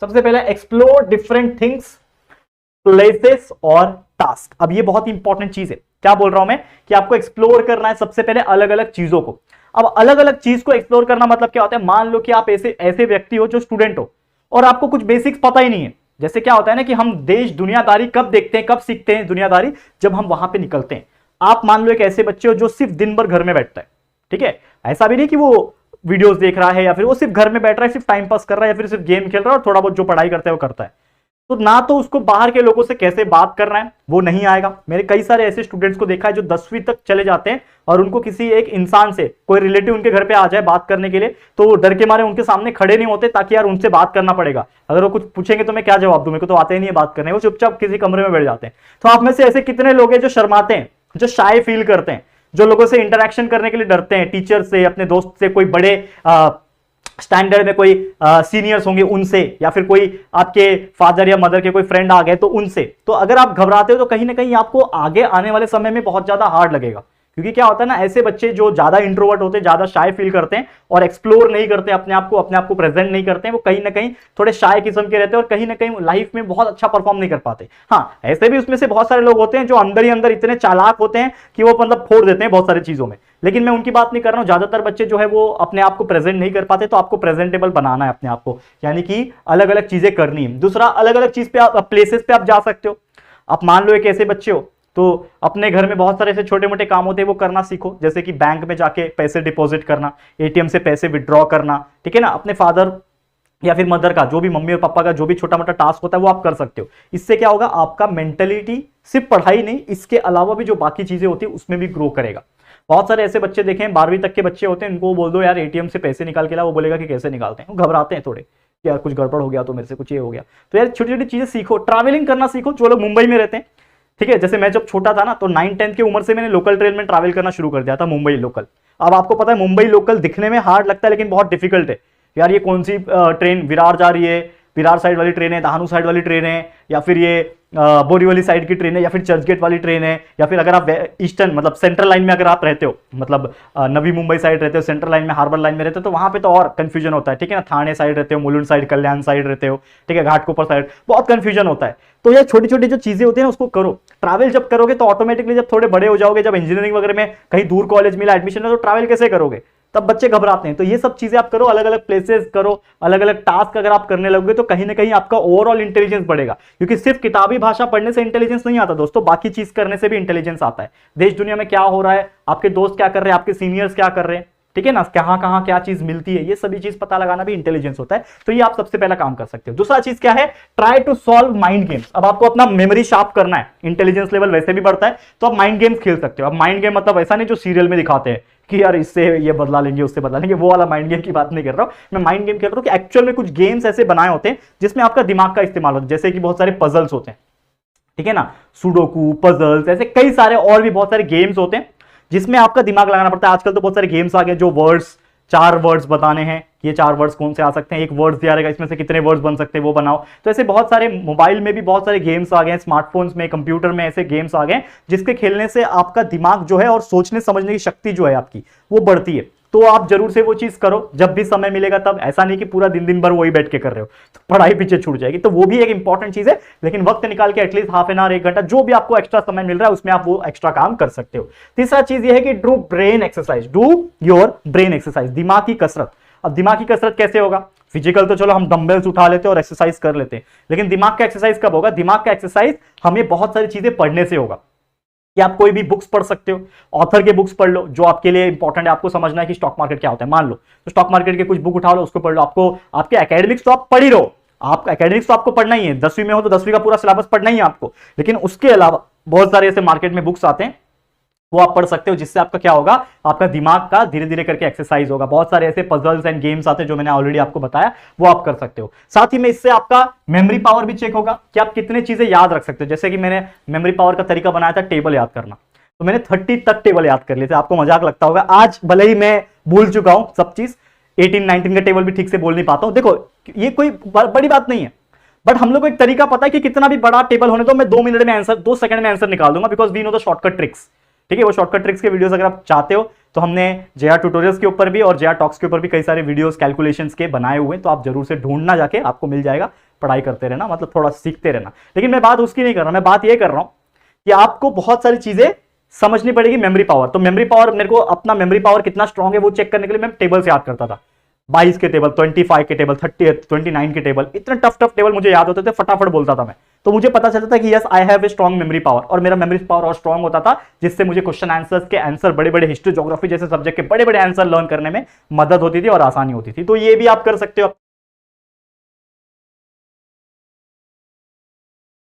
सबसे पहले explore different things, places और टास्क। अब ये बहुत ही इंपॉर्टेंट चीज है, क्या बोल रहा हूं मैं कि आपको एक्सप्लोर करना है सबसे पहले अलग अलग चीजों को। अब अलग अलग चीज को एक्सप्लोर करना मतलब क्या होता है, मान लो कि आप ऐसे ऐसे व्यक्ति हो जो स्टूडेंट हो और आपको कुछ बेसिक्स पता ही नहीं है। जैसे क्या होता है ना कि हम देश दुनियादारी कब देखते हैं, कब सीखते हैं दुनियादारी, जब हम वहां पे निकलते हैं। आप मान लो एक ऐसे बच्चे हो जो सिर्फ दिन भर घर में बैठता है, ठीक है, ऐसा भी नहीं कि वो वीडियोस देख रहा है या फिर वो सिर्फ घर में बैठ रहा है, सिर्फ टाइम पास कर रहा है या फिर सिर्फ गेम खेल रहा है और थोड़ा बहुत जो पढ़ाई करता है वो करता है। तो ना तो उसको बाहर के लोगों से कैसे बात करना है वो नहीं आएगा। मैंने कई सारे ऐसे स्टूडेंट्स को देखा है जो 10वीं तक चले जाते हैं और उनको किसी एक इंसान से, कोई रिलेटिव उनके घर पे आ जाए बात करने के लिए, तो वो डर के मारे उनके सामने खड़े नहीं होते, ताकि यार उनसे बात करना पड़ेगा, अगर वो कुछ पूछेंगे तो मैं क्या जवाब दूं, मेरे को तो आते ही नहीं है बात करने, वो चुपचाप किसी कमरे में बैठ जाते हैं। तो आप में से ऐसे कितने लोग हैं जो शर्माते हैं, जो शाय फील करते हैं, जो लोगों से इंटरेक्शन करने के लिए डरते हैं, टीचर से, अपने दोस्त से, कोई बड़े स्टैंडर्ड में कोई सीनियर्स होंगे उनसे, या फिर कोई आपके फादर या मदर के कोई फ्रेंड आ गए तो उनसे। तो अगर आप घबराते हो तो कहीं ना कहीं आपको आगे आने वाले समय में बहुत ज्यादा हार्ड लगेगा, क्योंकि क्या होता है ना, ऐसे बच्चे जो ज्यादा इंट्रोवर्ट होते हैं, ज्यादा शाय फील करते हैं और एक्सप्लोर नहीं करते अपने आप को प्रेजेंट नहीं करते हैं, वो कहीं ना कहीं थोड़े शाय किस्म के रहते हैं और कहीं ना कहीं लाइफ में बहुत अच्छा परफॉर्म नहीं कर पाते। हाँ, ऐसे भी उसमें से बहुत सारे लोग होते हैं जो अंदर ही अंदर इतने चालाक होते हैं कि वो मतलब फोड़ देते हैं बहुत सारी चीजों में, लेकिन मैं उनकी बात नहीं कर रहा हूं। ज्यादातर बच्चे जो है वो अपने आप को प्रेजेंट नहीं कर पाते, तो आपको प्रेजेंटेबल बनाना है अपने आप को, यानी कि अलग अलग चीजें करनी है। दूसरा, अलग अलग चीज पे आप प्लेसेस पे आप जा सकते हो। आप मान लो एक ऐसे बच्चे हो तो अपने घर में बहुत सारे ऐसे छोटे मोटे काम होते हैं वो करना सीखो, जैसे कि बैंक में जाके पैसे डिपॉजिट करना, एटीएम से पैसे विड्रॉ करना, ठीक है ना, अपने फादर या फिर मदर का, जो भी मम्मी और पापा का जो भी छोटा मोटा टास्क होता है वो आप कर सकते हो। इससे क्या होगा, आपका मेंटेलिटी सिर्फ पढ़ाई नहीं, इसके अलावा भी जो बाकी चीजें होती है उसमें भी ग्रो करेगा। बहुत सारे ऐसे बच्चे देखे हैं 12वीं तक के बच्चे होते हैं, उनको बोल दो यार एटीएम से पैसे निकाल के ला, वो बोलेगा कि कैसे निकालते हैं, वो घबराते हैं थोड़े कि यार कुछ गड़बड़ हो गया तो मेरे से कुछ ये हो गया। तो यार छोटी छोटी चीजें सीखो, ट्रैवलिंग करना सीखो। जो लोग मुंबई में रहते हैं, ठीक है, जैसे मैं जब छोटा था ना तो 9-10 की उम्र से मैंने लोकल ट्रेन में ट्रैवल करना शुरू कर दिया था, मुंबई लोकल। अब आपको पता है मुंबई लोकल दिखने में हार्ड लगता है लेकिन बहुत डिफिकल्ट है। यार ये कौन सी ट्रेन, विरार जा रही है, विरार साइड वाली ट्रेन है, दहानू साइड वाली ट्रेन है, या फिर ये बोरीवली साइड की ट्रेन है, या फिर चर्चगेट वाली ट्रेन है, या फिर अगर आप ईस्टर्न मतलब सेंट्रल लाइन में अगर आप रहते हो, मतलब नवी मुंबई साइड रहते हो, सेंट्रल लाइन में, हार्बर लाइन में रहते हो, तो वहां पे तो और कंफ्यूजन होता है, ठीक है ना। थाने साइड रहते हो, मुलुंड साइड, कल्याण साइड रहते हो, ठीक है, घाटकोपर साइड, बहुत कंफ्यूजन होता है। तो ये छोटी छोटी जो चीजें होती है ना उसको करो। ट्रैवल जब करोगे तो ऑटोमेटिकली जब थोड़े बड़े हो जाओगे, जब इंजीनियरिंग वगैरह में कहीं दूर कॉलेज मिला एडमिशन है, तो ट्रैवल कैसे करोगे, तब बच्चे घबराते हैं। तो ये सब चीजें आप करो, अलग अलग प्लेसेस करो, अलग अलग टास्क अगर आप करने लगोगे तो कहीं ना कहीं आपका ओवरऑल इंटेलिजेंस बढ़ेगा, क्योंकि सिर्फ किताबी भाषा पढ़ने से इंटेलिजेंस नहीं आता दोस्तों, बाकी चीज करने से भी इंटेलिजेंस आता है। देश दुनिया में क्या हो रहा है, आपके दोस्त क्या कर रहे हैं, आपके सीनियर्स क्या कर रहे हैं, ठीक है ना, कहां कहां क्या चीज मिलती है, ये सभी चीज पता लगाना भी इंटेलिजेंस होता है। तो ये आप सबसे पहला काम कर सकते हो। दूसरा चीज क्या है, try to solve mind games. अब आपको अपना मेमोरी शार्प करना है, इंटेलिजेंस लेवल वैसे भी बढ़ता है, तो आप माइंड गेम्स खेल सकते हो। अब माइंड गेम मतलब ऐसा नहीं जो सीरियल में दिखाते हैं कि यार इससे ये बदला लेंगे, उससे बदला लेंगे, वो वाला माइंड गेम की बात नहीं कर रहा हूं मैं। माइंड गेम खेल रहा हूं कि एक्चुअल में कुछ गेम्स ऐसे बनाए होते हैं जिसमें आपका दिमाग का इस्तेमाल होता है, जैसे कि बहुत सारे पजल्स होते हैं, ठीक है ना, सुडोकू, पजल्स, ऐसे कई सारे और भी बहुत सारे गेम्स होते हैं जिसमें आपका दिमाग लगाना पड़ता है। आजकल तो बहुत सारे गेम्स आ गए जो वर्ड्स, 4 वर्ड्स बताने हैं, ये 4 वर्ड्स कौन से आ सकते हैं, एक वर्ड्स दिया रहेगा, इसमें से कितने वर्ड्स बन सकते हैं वो बनाओ। तो ऐसे बहुत सारे मोबाइल में भी बहुत सारे गेम्स आ गए हैं, स्मार्टफोन्स में, कंप्यूटर में ऐसे गेम्स आ गए हैं जिसके खेलने से आपका दिमाग जो है और सोचने समझने की शक्ति जो है आपकी वो बढ़ती है। तो आप जरूर से वो चीज करो जब भी समय मिलेगा तब, ऐसा नहीं कि पूरा दिन दिन भर वही बैठ के कर रहे हो तो पढ़ाई पीछे छूट जाएगी। तो वो भी एक इंपॉर्टेंट चीज है, लेकिन वक्त निकाल के एटलीस्ट हाफ एन आवर, 1 घंटा, जो भी आपको एक्स्ट्रा समय मिल रहा है उसमें आप वो एक्स्ट्रा काम कर सकते हो। तीसरा चीज ये है कि do brain exercise, do your brain exercise, दिमाग की कसरत। अब दिमाग की कसरत कैसे होगा, फिजिकल तो चलो हम डंबल्स उठा लेते हैं और एक्सरसाइज कर लेते हैं, लेकिन दिमाग का एक्सरसाइज कब होगा, दिमाग का एक्सरसाइज हमें बहुत सारी चीजें पढ़ने से होगा। कि आप कोई भी बुक्स पढ़ सकते हो, ऑथर के बुक्स पढ़ लो जो आपके लिए इंपॉर्टेंट है, आपको समझना है कि स्टॉक मार्केट क्या होता है मान लो, तो स्टॉक मार्केट के कुछ बुक उठा लो, उसको पढ़ लो। आपको आपके एकेडमिक्स तो आप पढ़ ही रहो, आप एकेडमिक्स तो आपको पढ़ना ही है, 10वीं में हो तो 10वीं का पूरा सिलेबस पढ़ना ही है आपको, लेकिन उसके अलावा बहुत सारे ऐसे मार्केट में बुक्स आते हैं वो आप पढ़ सकते हो, जिससे आपका क्या होगा, आपका दिमाग का धीरे धीरे करके एक्सरसाइज होगा। बहुत सारे ऐसे पजल्स एंड गेम्स आते हैं जो मैंने ऑलरेडी आपको बताया, वो आप कर सकते हो। साथ ही में इससे आपका मेमोरी पावर भी चेक होगा कि आप कितने चीजें याद रख सकते हो। जैसे कि मैंने मेमोरी पावर का तरीका बनाया था टेबल याद करना, तो मैंने 30 तक टेबल याद कर लिए थे। आपको मजाक लगता होगा, आज भले ही मैं भूल चुका हूं सब चीज, 18-19 का टेबल भी ठीक से बोल नहीं पाता हूं। देखो ये कोई बड़ी बात नहीं है, बट हम लोग को एक तरीका पता है कि कितना भी बड़ा टेबल होने दो, मैं 2 मिनट में आंसर, 2 सेकंड में आंसर निकाल दूंगा, because we know the shortcut tricks. ठीक है, वो शॉर्टकट ट्रिक्स के वीडियोस अगर आप चाहते हो तो हमने जेआर ट्यूटोरियल्स के ऊपर भी और जेआर टॉक्स के ऊपर भी कई सारे वीडियोस कैलकुलेशंस के बनाए हुए हैं, तो आप जरूर से ढूंढना जाके, आपको मिल जाएगा। पढ़ाई करते रहना, मतलब थोड़ा सीखते रहना। लेकिन मैं बात उसकी नहीं कर रहा, मैं बात ये कर रहा हूं कि आपको बहुत सारी चीजें समझनी पड़ेगी। मेमोरी पावर, तो मेमोरी पावर मेरे को अपना मेमोरी पावर कितना स्ट्रांग है वो चेक करने के लिए मैं टेबल से याद करता था। 22 के टेबल, 25 के टेबल, 30, 29 के टेबल, इतने टफ टफ टेबल मुझे याद होते थे, फटाफट बोलता था मैं। तो मुझे पता चलता था कि yes I have a strong memory power, और मेरा मेमोरी पावर और स्ट्रांग होता था, जिससे मुझे क्वेश्चन आंसर्स के आंसर, बड़े बड़े हिस्ट्री ज्योग्राफी जैसे सब्जेक्ट के बड़े बड़े आंसर लर्न करने में मदद होती थी और आसानी होती थी। तो ये भी आप कर सकते हो।